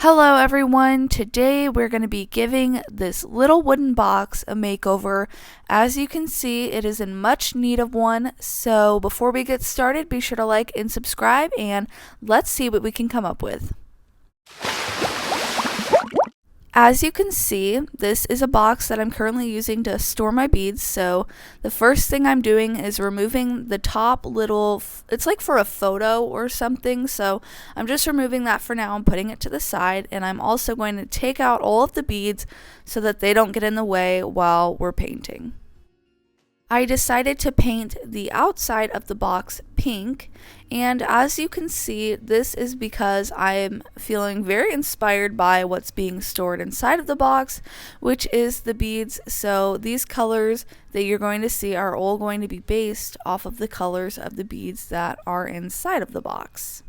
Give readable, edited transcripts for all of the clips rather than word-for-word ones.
Hello everyone, today we're going to be giving this little wooden box a makeover. As you can see, it is in much need of one, so before we get started, be sure to like and subscribe and let's see what we can come up with. As you can see, this is a box that I'm currently using to store my beads, so the first thing I'm doing is removing the top little, it's like for a photo or something, so I'm just removing that for now and putting it to the side, and I'm also going to take out all of the beads so that they don't get in the way while we're painting. I decided to paint the outside of the box pink, and as you can see, this is because I'm feeling very inspired by what's being stored inside of the box, which is the beads. So these colors that you're going to see are all going to be based off of the colors of the beads that are inside of the box.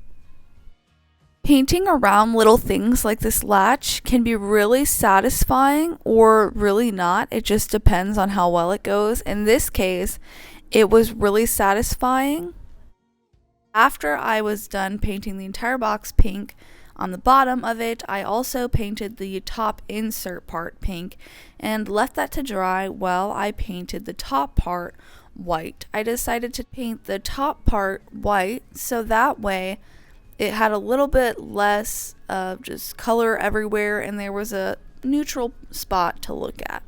Painting around little things like this latch can be really satisfying or really not. It just depends on how well it goes. In this case, it was really satisfying. After I was done painting the entire box pink on the bottom of it, I also painted the top insert part pink and left that to dry while I painted the top part white. I decided to paint the top part white so that way it had a little bit less of just color everywhere and there was a neutral spot to look at.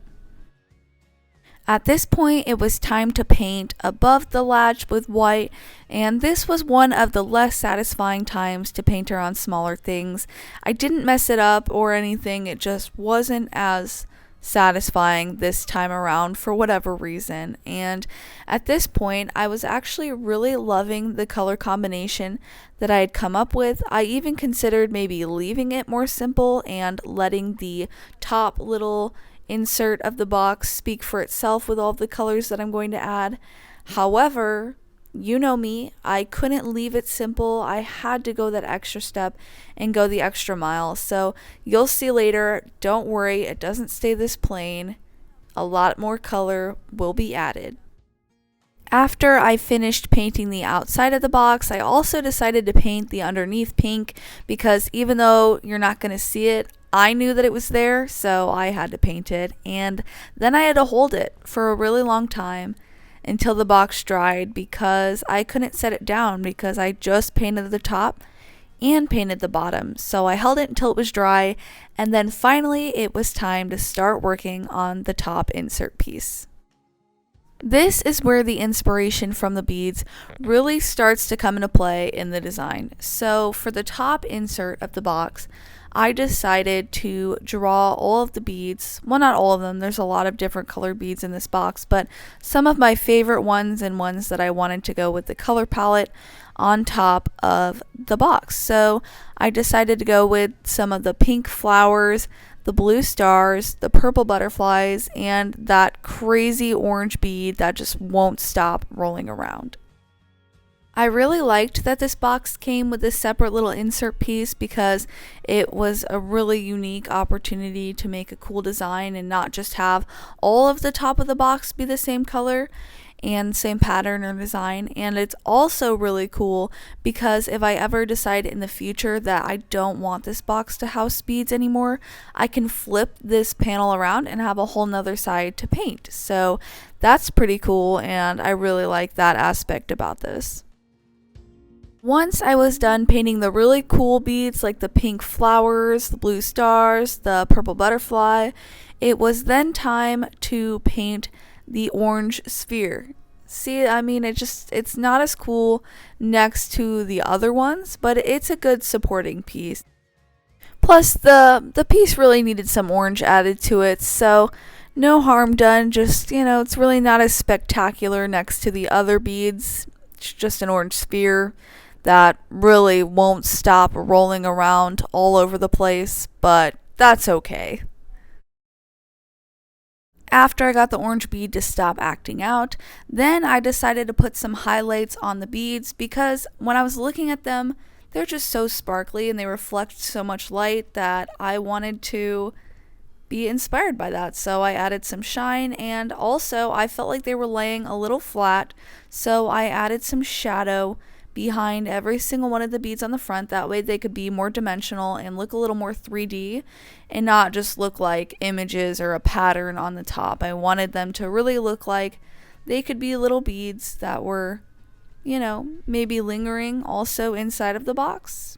At this point, it was time to paint above the latch with white, and this was one of the less satisfying times to paint around smaller things. I didn't mess it up or anything, it just wasn't as satisfying this time around for whatever reason. And at this point, I was actually really loving the color combination that I had come up with. I even considered maybe leaving it more simple and letting the top little insert of the box speak for itself with all of the colors that I'm going to add. However, you know me, I couldn't leave it simple. I had to go that extra step and go the extra mile. So you'll see later, don't worry, it doesn't stay this plain. A lot more color will be added. After I finished painting the outside of the box, I also decided to paint the underneath pink because even though you're not going to see it, I knew that it was there, so I had to paint it. And then I had to hold it for a really long time until the box dried because I couldn't set it down because I just painted the top and painted the bottom. So I held it until it was dry, and then finally it was time to start working on the top insert piece. This is where the inspiration from the beads really starts to come into play in the design. So for the top insert of the box, I decided to draw all of the beads, well, not all of them, there's a lot of different colored beads in this box, but some of my favorite ones and ones that I wanted to go with the color palette on top of the box. So I decided to go with some of the pink flowers, the blue stars, the purple butterflies, and that crazy orange bead that just won't stop rolling around. I really liked that this box came with this separate little insert piece because it was a really unique opportunity to make a cool design and not just have all of the top of the box be the same color and same pattern or design. And it's also really cool because if I ever decide in the future that I don't want this box to house beads anymore, I can flip this panel around and have a whole nother side to paint. So that's pretty cool, and I really like that aspect about this. Once I was done painting the really cool beads like the pink flowers, the blue stars, the purple butterfly, it was then time to paint the orange sphere. See, I mean, it's not as cool next to the other ones, but it's a good supporting piece. Plus, the piece really needed some orange added to it, so no harm done. Just, it's really not as spectacular next to the other beads. It's just an orange sphere that really won't stop rolling around all over the place, but that's okay. After I got the orange bead to stop acting out, then I decided to put some highlights on the beads because when I was looking at them, they're just so sparkly and they reflect so much light that I wanted to be inspired by that. So I added some shine, and also I felt like they were laying a little flat, so I added some shadow behind every single one of the beads on the front. That way they could be more dimensional and look a little more 3D and not just look like images or a pattern on the top. I wanted them to really look like they could be little beads that were, maybe lingering also inside of the box.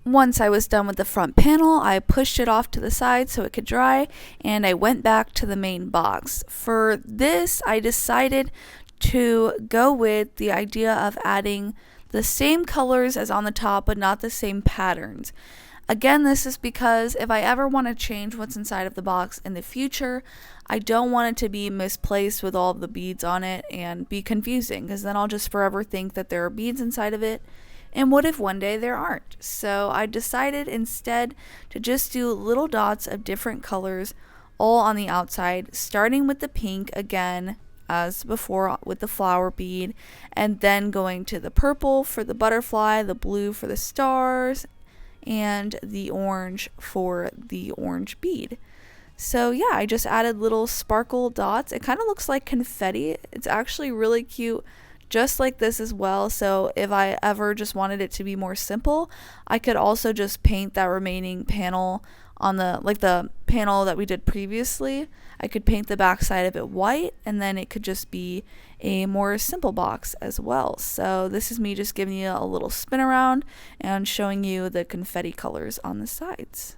Once I was done with the front panel, I pushed it off to the side so it could dry, and I went back to the main box. For this, I decided to go with the idea of adding the same colors as on the top, but not the same patterns. Again, this is because if I ever want to change what's inside of the box in the future, I don't want it to be misplaced with all of the beads on it and be confusing, because then I'll just forever think that there are beads inside of it. And what if one day there aren't? So I decided instead to just do little dots of different colors all on the outside, starting with the pink again as before with the flower bead, and then going to the purple for the butterfly, the blue for the stars, and the orange for the orange bead. So yeah, I just added little sparkle dots. It kind of looks like confetti. It's actually really cute just like this as well. So if I ever just wanted it to be more simple, I could also just paint that remaining panel on the panel that we did previously. I could paint the back side of it white, and then it could just be a more simple box as well. So this is me just giving you a little spin around and showing you the confetti colors on the sides.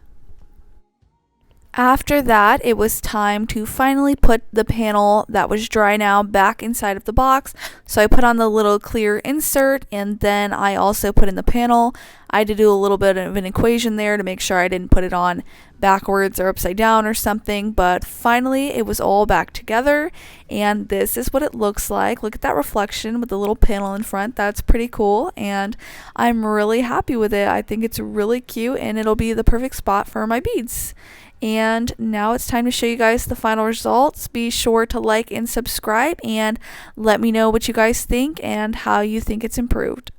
After that, it was time to finally put the panel that was dry now back inside of the box. So I put on the little clear insert, and then I also put in the panel. I had to do a little bit of an equation there to make sure I didn't put it on backwards or upside down or something, but finally it was all back together, and this is what it looks like. Look at that reflection with the little panel in front. That's pretty cool, and I'm really happy with it. I think it's really cute, and it'll be the perfect spot for my beads. And now it's time to show you guys the final results. Be sure to like and subscribe, and let me know what you guys think and how you think it's improved.